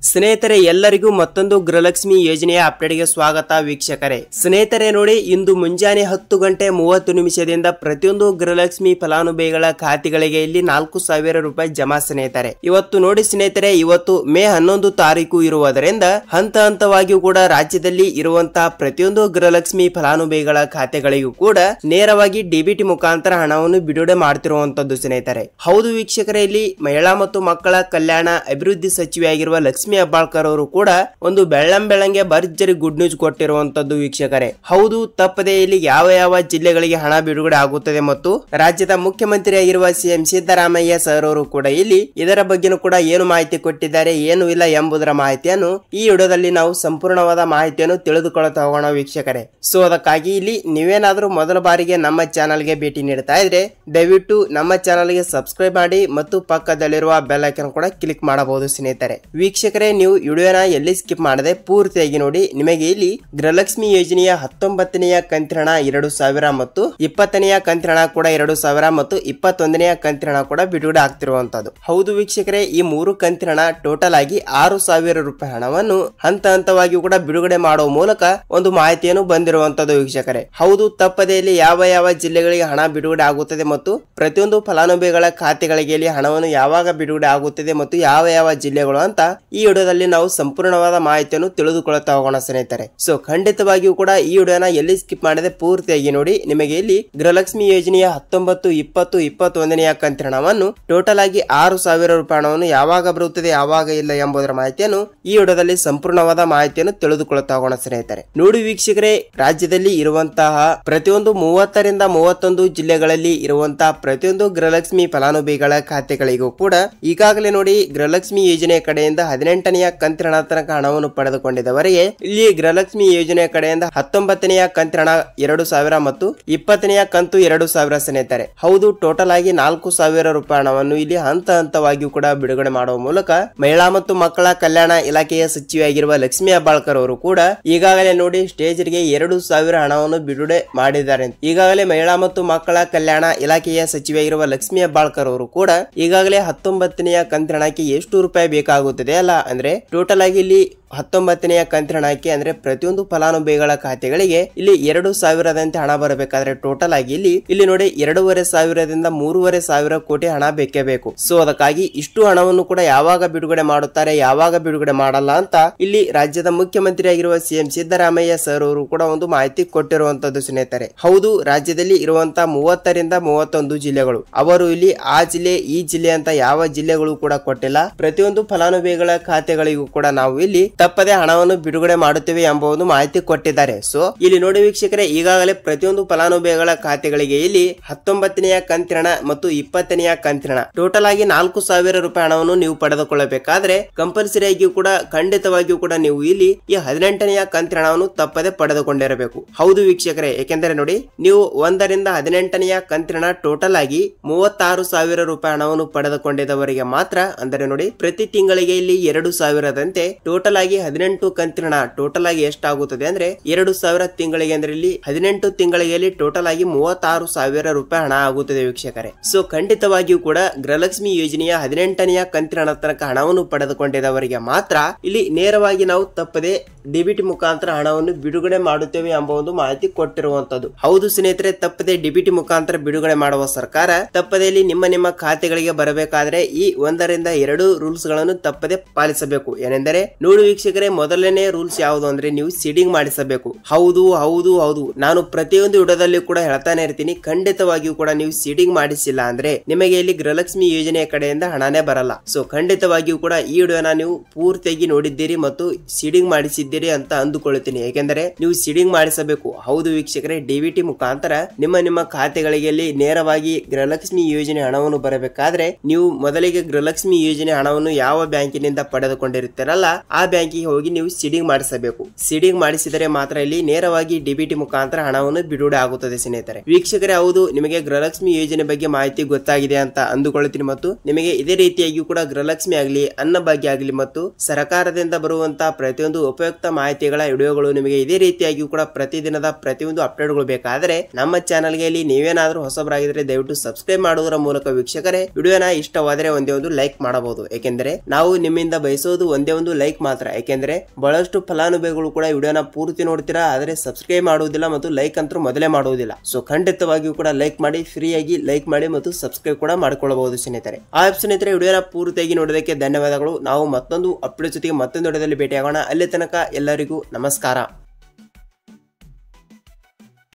ಸ್ನೇಹಿತರೆ ಎಲ್ಲರಿಗೂ ಮತ್ತೊಂದು ಗೃಹಲಕ್ಷ್ಮಿ ಯೋಜನೆಯ ಅಪ್ಡೇಟ್ಗೆ ಸ್ವಾಗತ ವೀಕ್ಷಕರೇ. ಸ್ನೇಹಿತರೆ ನೋಡಿ, ಇಂದು ಮುಂಜಾನೆ 10:30 ಪ್ರತಿಯೊಂದು ಗೃಹಲಕ್ಷ್ಮಿ ಫಲಾನುಭವಿಗಳ ಖಾತೆಗಳಿಗೆ ಇಲ್ಲಿ 4,000 ರೂಪಾಯಿ ಜಮಾ ಸ್ನೇಹಿತರೆ. ಇವತ್ತು ನೋಡಿ ಸ್ನೇಹಿತರೆ, ಇವತ್ತು ಮೇ 11 ತಾರೀಕು ಇರುವುದರಿಂದ ಹಂತ ಹಂತವಾಗಿಯೂ ಕೂಡ ರಾಜ್ಯದಲ್ಲಿ ಇರುವಂತಹ ಪ್ರತಿಯೊಂದು ಗೃಹಲಕ್ಷ್ಮಿ ಫಲಾನುಭವಿಗಳ ಖಾತೆಗಳಿಗೂ ಕೂಡ ನೇರವಾಗಿ ಡಿಬಿಟಿ ಮುಖಾಂತರ ಹಣವನ್ನು ಬಿಡುಗಡೆ ಮಾಡ್ತಿರುವಂತದ್ದು ಸ್ನೇಹಿತರೆ. ಹೌದು ವೀಕ್ಷಕರೇ, ಇಲ್ಲಿ ಮಹಿಳಾ ಮತ್ತು ಮಕ್ಕಳ ಕಲ್ಯಾಣ ಅಭಿವೃದ್ಧಿ ಸಚಿವೆಯಾಗಿರುವ ಲಕ್ಷ್ಮಿ ಹೆಬ್ಬಾಳ್ಕರ್ ಅವರು ಕೂಡ ಒಂದು ಬೆಳ್ಳಂಬೆಳಂಗೆ ಭರ್ಜರಿ ಗುಡ್ ನ್ಯೂಸ್ ಕೊಟ್ಟಿರುವಂತದ್ದು ವೀಕ್ಷಕರೇ. ಹೌದು, ತಪ್ಪದೆ ಇಲ್ಲಿ ಯಾವ ಯಾವ ಜಿಲ್ಲೆಗಳಿಗೆ ಹಣ ಬಿಡುಗಡೆ ಆಗುತ್ತದೆ ಮತ್ತು ರಾಜ್ಯದ ಮುಖ್ಯಮಂತ್ರಿಯಾಗಿರುವ ಸಿಎಂ ಸಿದ್ದರಾಮಯ್ಯ ಸರ್ ಅವರು ಕೂಡ ಇಲ್ಲಿ ಇದರ ಬಗ್ಗೆನೂ ಕೂಡ ಏನು ಮಾಹಿತಿ ಕೊಟ್ಟಿದ್ದಾರೆ, ಏನು ಇಲ್ಲ ಎಂಬುದರ ಮಾಹಿತಿಯನ್ನು ಈ ವಿಡಿಯೋದಲ್ಲಿ ನಾವು ಸಂಪೂರ್ಣವಾದ ಮಾಹಿತಿಯನ್ನು ತಿಳಿದುಕೊಳ್ಳುತ್ತಾ ಹೋಗೋಣ ವೀಕ್ಷಕರೇ. ಸೊ ಅದಕ್ಕಾಗಿ ಇಲ್ಲಿ ನೀವೇನಾದ್ರೂ ಮೊದಲ ಬಾರಿಗೆ ನಮ್ಮ ಚಾನಲ್ಗೆ ಭೇಟಿ ನೀಡ್ತಾ ಇದ್ರೆ ದಯವಿಟ್ಟು ನಮ್ಮ ಚಾನಲ್ಗೆ ಸಬ್ಸ್ಕ್ರೈಬ್ ಮಾಡಿ ಮತ್ತು ಪಕ್ಕದಲ್ಲಿರುವ ಬೆಲ್ ಐಕಾನ್ ಕೂಡ ಕ್ಲಿಕ್ ಮಾಡಬಹುದು ಸ್ನೇಹಿತರೆ. ವೀಕ್ಷಕರೇ, ನೀವು ವಿಡಿಯೋನ ಎಲ್ಲಿ ಸ್ಕಿಪ್ ಮಾಡದೆ ಪೂರ್ತಿಯಾಗಿ ನೋಡಿ. ನಿಮಗೆ ಇಲ್ಲಿ ಗೃಹಲಕ್ಷ್ಮಿ ಯೋಜನೆಯ 19ನೆಯ ಕಂತಿನ ಹಣ 2,000 ಮತ್ತು 20ನೆಯ ಕಂತಿನ ಹಣ ಕೂಡ 2,000 ಮತ್ತು 21ನೆಯ ಕಂತಿನ ಹಣ ಕೂಡ ಬಿಡುಗಡೆ ಆಗ್ತಿರುವಂತದ್ದು. ಹೌದು ವೀಕ್ಷಕರೇ, ಈ 3 ಕಂತಿನ ಹಣ ಟೋಟಲ್ ಆಗಿ 6,000 ರೂಪಾಯಿ ಹಣವನ್ನು ಹಂತ ಹಂತವಾಗಿ ಕೂಡ ಬಿಡುಗಡೆ ಮಾಡುವ ಮೂಲಕ ಒಂದು ಮಾಹಿತಿಯನ್ನು ಬಂದಿರುವಂತದ್ದು ವೀಕ್ಷಕರೇ. ಹೌದು, ತಪ್ಪದೆ ಇಲ್ಲಿ ಯಾವ ಯಾವ ಜಿಲ್ಲೆಗಳಿಗೆ ಹಣ ಬಿಡುಗಡೆ ಆಗುತ್ತದೆ ಮತ್ತು ಪ್ರತಿಯೊಂದು ಫಲಾನುಭವಿಗಳ ಖಾತೆಗಳಿಗೆ ಇಲ್ಲಿ ಹಣವನ್ನು ಯಾವಾಗ ಬಿಡುಗಡೆ ಆಗುತ್ತದೆ ಮತ್ತು ಯಾವ ಯಾವ ಜಿಲ್ಲೆಗಳು ಅಂತ ಈ ವಿಡಿಯೋದಲ್ಲಿ ನಾವು ಸಂಪೂರ್ಣವಾದ ಮಾಹಿತಿಯನ್ನು ತಿಳಿದುಕೊಳ್ಳುತ್ತಾ ಹೋಗೋಣ ಸ್ನೇಹಿತರೆ. ಸೊ ಖಂಡಿತವಾಗಿಯೂ ಕೂಡ ಈ ವಿಡಿಯೋನ ಎಲ್ಲಿ ಸ್ಕಿಪ್ ಮಾಡದೆ ಪೂರ್ತಿಯಾಗಿ ನೋಡಿ. ನಿಮಗೆ ಇಲ್ಲಿ ಗೃಹಲಕ್ಷ್ಮಿ ಯೋಜನೆಯ 19, 20, 21ನೆಯ ಕಂತಿನ ಹಣವನ್ನು ಟೋಟಲ್ ಆಗಿ 6,000 ರೂಪಾಯಿ ಹಣವನ್ನು ಯಾವಾಗ ಬರುತ್ತದೆ ಯಾವಾಗ ಇಲ್ಲ ಎಂಬುದರ ಮಾಹಿತಿಯನ್ನು ಈ ವಿಡಿಯೋದಲ್ಲಿ ಸಂಪೂರ್ಣವಾದ ಮಾಹಿತಿಯನ್ನು ತಿಳಿದುಕೊಳ್ಳುತ್ತಾ ಹೋಗೋಣ ಸ್ನೇಹಿತರೆ. ನೋಡಿ ವೀಕ್ಷಕರೇ, ರಾಜ್ಯದಲ್ಲಿ ಇರುವಂತಹ ಪ್ರತಿಯೊಂದು 30ರಿಂದ 31 ಜಿಲ್ಲೆಗಳಲ್ಲಿ ಇರುವಂತಹ ಪ್ರತಿಯೊಂದು ಗೃಹಲಕ್ಷ್ಮಿ ಫಲಾನುಭವಿಗಳ ಖಾತೆಗಳಿಗೂ ಕೂಡ ಈಗಾಗಲೇ ನೋಡಿ ಗೃಹಲಕ್ಷ್ಮಿ ಯೋಜನೆ ಕಡೆಯಿಂದ 18ನೆಯ ಕಂತಿನ ಹಣ ತನಕ ಹಣವನ್ನು ಪಡೆದುಕೊಂಡಿದ್ದವರಿಗೆ ಇಲ್ಲಿ ಗೃಹಲಕ್ಷ್ಮಿ ಯೋಜನೆ ಕಡೆಯಿಂದ 19ನೆಯ ಕಂತಿನ ಹಣ 2,000 ಮತ್ತು 20ನೆಯ ಕಂತು 2,000 ಸ್ನೇಹಿತರೆ. ಹೌದು, ಟೋಟಲ್ ಆಗಿ 4,000 ರೂಪಾಯಿ ಹಣವನ್ನು ಇಲ್ಲಿ ಹಂತ ಹಂತವಾಗಿಯೂ ಕೂಡ ಬಿಡುಗಡೆ ಮಾಡುವ ಮೂಲಕ ಮಹಿಳಾ ಮತ್ತು ಮಕ್ಕಳ ಕಲ್ಯಾಣ ಇಲಾಖೆಯ ಸಚಿವೆಯಾಗಿರುವ ಲಕ್ಷ್ಮಿ ಹೆಬ್ಬಾಳ್ಕರ್ ಅವರು ಕೂಡ ಈಗಾಗಲೇ ನೋಡಿ ಸ್ಟೇಜ್ಗೆ 2,000 ಹಣವನ್ನು ಬಿಡುಗಡೆ ಮಾಡಿದ್ದಾರೆ. ಈಗಾಗಲೇ ಮಹಿಳಾ ಮತ್ತು ಮಕ್ಕಳ ಕಲ್ಯಾಣ ಇಲಾಖೆಯ ಸಚಿವೆಯಾಗಿರುವ ಲಕ್ಷ್ಮಿ ಹೆಬ್ಬಾಳ್ಕರ್ ಅವರು ಕೂಡ ಈಗಾಗಲೇ 19ನೆಯ ಕಂತಿನ ಹಣಕ್ಕೆ ಎಷ್ಟು ರೂಪಾಯಿ ಬೇಕಾಗುತ್ತದೆ ಅಲ್ಲ ಅಂದ್ರೆ ಟೋಟಲ್ ಆಗಿ ಇಲ್ಲಿ 19ನೆಯ ಕಂತಿನ ಹಣಕ್ಕೆ ಅಂದ್ರೆ ಪ್ರತಿಯೊಂದು ಫಲಾನುಭವಿಗಳ ಖಾತೆಗಳಿಗೆ ಇಲ್ಲಿ 2,000ದಂತೆ ಹಣ ಬರಬೇಕಾದ್ರೆ ಟೋಟಲ್ ಆಗಿ ಇಲ್ಲಿ ನೋಡಿ 2,500ದಿಂದ 3,500 ಕೋಟಿ ಹಣ ಬೇಕೇ ಬೇಕು. ಸೊ ಅದಕ್ಕಾಗಿ ಇಷ್ಟು ಹಣವನ್ನು ಕೂಡ ಯಾವಾಗ ಬಿಡುಗಡೆ ಮಾಡುತ್ತಾರೆ ಯಾವಾಗ ಬಿಡುಗಡೆ ಮಾಡಲ್ಲ ಅಂತ ಇಲ್ಲಿ ರಾಜ್ಯದ ಮುಖ್ಯಮಂತ್ರಿಯಾಗಿರುವ ಸಿಎಂ ಸಿದ್ದರಾಮಯ್ಯ ಸರ್ ಅವರು ಕೂಡ ಒಂದು ಮಾಹಿತಿ ಕೊಟ್ಟಿರುವಂತದ್ದು ಸ್ನೇಹಿತರೆ. ಹೌದು, ರಾಜ್ಯದಲ್ಲಿ ಇರುವಂತಹ 30ರಿಂದ 31 ಜಿಲ್ಲೆಗಳು ಅವರು ಇಲ್ಲಿ ಆ ಜಿಲ್ಲೆ ಈ ಜಿಲ್ಲೆ ಅಂತ ಯಾವ ಜಿಲ್ಲೆಗಳು ಕೂಡ ಕೊಟ್ಟಿಲ್ಲ. ಪ್ರತಿಯೊಂದು ಫಲಾನುಭವಿಗಳ ಖಾತೆಗಳಿಗೂ ಕೂಡ ನಾವು ಇಲ್ಲಿ ತಪ್ಪದೆ ಹಣವನ್ನು ಬಿಡುಗಡೆ ಮಾಡುತ್ತೇವೆ ಎಂಬ ಒಂದು ಮಾಹಿತಿ ಕೊಟ್ಟಿದ್ದಾರೆ. ಸೊ ಇಲ್ಲಿ ನೋಡಿ ವೀಕ್ಷಕರೇ, ಈಗಾಗಲೇ ಪ್ರತಿಯೊಂದು ಫಲಾನುಭವಿಗಳ ಖಾತೆಗಳಿಗೆ ಇಲ್ಲಿ 19ನೆಯ ಕಂತಿನ ಹಣ ಮತ್ತು 20ನೆಯ ಕಂತಿನ ಹಣ ಟೋಟಲ್ ಆಗಿ 4,000 ರೂಪಾಯಿ ಹಣವನ್ನು ನೀವು ಪಡೆದುಕೊಳ್ಳಬೇಕಾದ್ರೆ ಕಂಪಲ್ಸರಿ ಆಗಿಯೂ ಕೂಡ ಖಂಡಿತವಾಗಿಯೂ ಕೂಡ ನೀವು ಇಲ್ಲಿ ಈ 18ನೆಯ ಕಂತಿನ ಹಣವನ್ನು ತಪ್ಪದೆ ಪಡೆದುಕೊಂಡಿರಬೇಕು. ಹೌದು ವೀಕ್ಷಕರೇ, ಯಾಕೆಂದರೆ ನೋಡಿ ನೀವು 1ರಿಂದ 18ನೆಯ ಕಂತಿನ ಹಣ ಟೋಟಲ್ ಆಗಿ 36,000 ರೂಪಾಯಿ ಹಣವನ್ನು ಪಡೆದುಕೊಂಡಿದ್ದವರಿಗೆ ಮಾತ್ರ ಅಂದರೆ ನೋಡಿ ಪ್ರತಿ ತಿಂಗಳಿಗೆ ಇಲ್ಲಿ 2,000ದಂತೆ ಟೋಟಲ್ ಆಗಿ 18 ಕಂತಿನ ಹಣ ಟೋಟಲ್ ಆಗಿ ಎಷ್ಟಾಗುತ್ತದೆ ಅಂದ್ರೆ 2,000 ತಿಂಗಳಿಗೆ ಅಂದ್ರೆ ಇಲ್ಲಿ 18 ತಿಂಗಳಿಗೆ ಇಲ್ಲಿ ಟೋಟಲ್ ಆಗಿ 36,000 ರೂಪಾಯಿ ಹಣ ಆಗುತ್ತದೆ ವೀಕ್ಷಕರೇ. ಸೊ ಖಂಡಿತವಾಗಿಯೂ ಕೂಡ ಗೃಹಲಕ್ಷ್ಮಿ ಯೋಜನೆಯ 18ನೆಯ ಕಂತಿನ ಹಣ ತನಕ ಹಣವನ್ನು ಪಡೆದುಕೊಂಡಿದ್ದವರಿಗೆ ಮಾತ್ರ ಇಲ್ಲಿ ನೇರವಾಗಿ ನಾವು ತಪ್ಪದೆ ಡಿಬಿಟಿ ಮುಖಾಂತರ ಹಣವನ್ನು ಬಿಡುಗಡೆ ಮಾಡುತ್ತೇವೆ ಎಂಬ ಒಂದು ಮಾಹಿತಿ ಕೊಟ್ಟಿರುವಂತದ್ದು. ಹೌದು ಸ್ನೇಹಿತರೆ, ತಪ್ಪದೆ ಡಿಬಿಟಿ ಮುಖಾಂತರ ಬಿಡುಗಡೆ ಮಾಡುವ ಸರ್ಕಾರ ತಪ್ಪದೆ ಇಲ್ಲಿ ನಿಮ್ಮ ಖಾತೆಗಳಿಗೆ ಬರಬೇಕಾದ್ರೆ ಈ 1ರಿಂದ 2 ರೂಲ್ಸ್ ಗಳನ್ನು ತಪ್ಪದೆ ಪಾಲಿಸಬೇಕು. ಏನೆಂದರೆ ನೋಡಿ ವೀಕ್ಷಕರೇ, ಮೊದಲನೇ ರೂಲ್ಸ್ ಯಾವುದು ಅಂದ್ರೆ ನೀವು ಸೀಡಿಂಗ್ ಮಾಡಿಸಬೇಕು. ಹೌದು ಹೌದು ಹೌದು ನಾನು ಪ್ರತಿಯೊಂದು ವಿಡಿಯೋದಲ್ಲಿ ಕೂಡ ಹೇಳ್ತಾನೆ ಇರ್ತೀನಿ, ಖಂಡಿತವಾಗಿಯೂ ಕೂಡ ನೀವು ಸೀಡಿಂಗ್ ಮಾಡಿಸಿಲ್ಲ ಅಂದ್ರೆ ನಿಮಗೆ ಇಲ್ಲಿ ಗೃಹಲಕ್ಷ್ಮಿ ಯೋಜನೆಯ ಕಡೆಯಿಂದ ಹಣನೇ ಬರಲ್ಲ. ಸೊ ಖಂಡಿತವಾಗಿಯೂ ಕೂಡ ಈ ವಿಡಿಯೋನ ನೀವು ಪೂರ್ತಿಯಾಗಿ ನೋಡಿದ್ದೀರಿ ಮತ್ತು ಸೀಡಿಂಗ್ ಮಾಡಿಸಿದ್ದೀರಿ ಅಂತ ಅಂದುಕೊಳ್ಳುತ್ತೀನಿ. ಯಾಕೆಂದರೆ ನೀವು ಸೀಡಿಂಗ್ ಮಾಡಿಸಬೇಕು. ಹೌದು ವೀಕ್ಷಕರೇ, ಡಿಬಿಟಿ ಮುಖಾಂತರ ನಿಮ್ಮ ಖಾತೆಗಳಿಗೆ ನೇರವಾಗಿ ಗೃಹಲಕ್ಷ್ಮಿ ಯೋಜನೆ ಹಣವನ್ನು ಬರಬೇಕಾದ್ರೆ ನೀವು ಮೊದಲಿಗೆ ಗೃಹಲಕ್ಷ್ಮಿ ಯೋಜನೆ ಹಣವನ್ನು ಯಾವ ಬ್ಯಾಂಕಿನಿಂದ ಪಡೆದುಕೊಂಡಿರುತ್ತೀರಲ್ಲ ಆ ಬ್ಯಾಂಕಿಗೆ ಹೋಗಿ ನೀವು ಸೀಡಿಂಗ್ ಮಾಡಿಸಬೇಕು. ಸೀಡಿಂಗ್ ಮಾಡಿಸಿದರೆ ಮಾತ್ರ ಇಲ್ಲಿ ನೇರವಾಗಿ ಡಿಬಿಟಿ ಮುಖಾಂತರ ಹಣವನ್ನು ಬಿಡುಗಡೆ ಆಗುತ್ತದೆ ಸ್ನೇಹಿತರೆ. ವೀಕ್ಷಕರೇ, ಹೌದು ನಿಮಗೆ ಗೃಹಲಕ್ಷ್ಮಿ ಯೋಜನೆ ಬಗ್ಗೆ ಮಾಹಿತಿ ಗೊತ್ತಾಗಿದೆ ಅಂತ ಅಂದುಕೊಳ್ಳುತ್ತೀನಿ ಮತ್ತು ನಿಮಗೆ ಇದೇ ರೀತಿಯಾಗಿ ಕೂಡ ಗೃಹಲಕ್ಷ್ಮಿ ಆಗಲಿ ಅನ್ನಭಾಗ್ಯ ಆಗಲಿ ಮತ್ತು ಸರ್ಕಾರದಿಂದ ಬರುವಂತಹ ಪ್ರತಿಯೊಂದು ಉಪಯುಕ್ತ ಮಾಹಿತಿಗಳ ವಿಡಿಯೋಗಳು ನಿಮಗೆ ಇದೇ ರೀತಿಯಾಗಿ ಕೂಡ ಪ್ರತಿದಿನದ ಪ್ರತಿಯೊಂದು ಅಪ್ಡೇಟ್ಗಳು ಬೇಕಾದರೆ ನಮ್ಮ ಚಾನಲ್ಗೆ ಇಲ್ಲಿ ನೀವೇನಾದ್ರೂ ಹೊಸಬರಾಗಿದ್ರೆ ದಯವಿಟ್ಟು ಸಬ್ಸ್ಕ್ರೈಬ್ ಮಾಡುವುದರ ಮೂಲಕ ವೀಕ್ಷಕರೇ ವಿಡಿಯೋನ ಇಷ್ಟವಾದರೆ ಒಂದೇ ಒಂದು ಲೈಕ್ ಮಾಡಬಹುದು. ಯಾಕೆಂದರೆ ನಾವು ನಿಮ್ಮಿಂದ ಬಯಸೋದು ಒಂದೇ ಒಂದು ಲೈಕ್ ಮಾತ್ರ. ಯಾಕೆಂದ್ರೆ ಬಹಳಷ್ಟು ಫಲಾನುಭವಿಗಳು ಕೂಡ ವಿಡಿಯೋನ ಪೂರ್ತಿ ನೋಡ್ತೀರಾ, ಆದರೆ ಸಬ್ಸ್ಕ್ರೈಬ್ ಮಾಡುವುದಿಲ್ಲ ಮತ್ತು ಲೈಕ್ ಅಂತೂ ಮೊದಲೇ ಮಾಡುವುದಿಲ್ಲ. ಸೊ ಖಂಡಿತವಾಗಿಯೂ ಕೂಡ ಲೈಕ್ ಮಾಡಿ, ಫ್ರೀಯಾಗಿ ಲೈಕ್ ಮಾಡಿ ಮತ್ತು ಸಬ್ಸ್ಕ್ರೈಬ್ ಕೂಡ ಮಾಡಿಕೊಳ್ಳಬಹುದು ಸ್ನೇಹಿತರೆ. ಸ್ನೇಹಿತರೆ, ವಿಡಿಯೋನ ಪೂರ್ತಿಯಾಗಿ ನೋಡೋದಕ್ಕೆ ಧನ್ಯವಾದಗಳು. ನಾವು ಮತ್ತೊಂದು ಅಪ್ಡೇಟ್ ಜೊತೆಗೆ ಮತ್ತೊಂದು ವಿಡಿಯೋದಲ್ಲಿ ಭೇಟಿಯಾಗೋಣ. ಅಲ್ಲಿ ತನಕ ಎಲ್ಲರಿಗೂ ನಮಸ್ಕಾರ.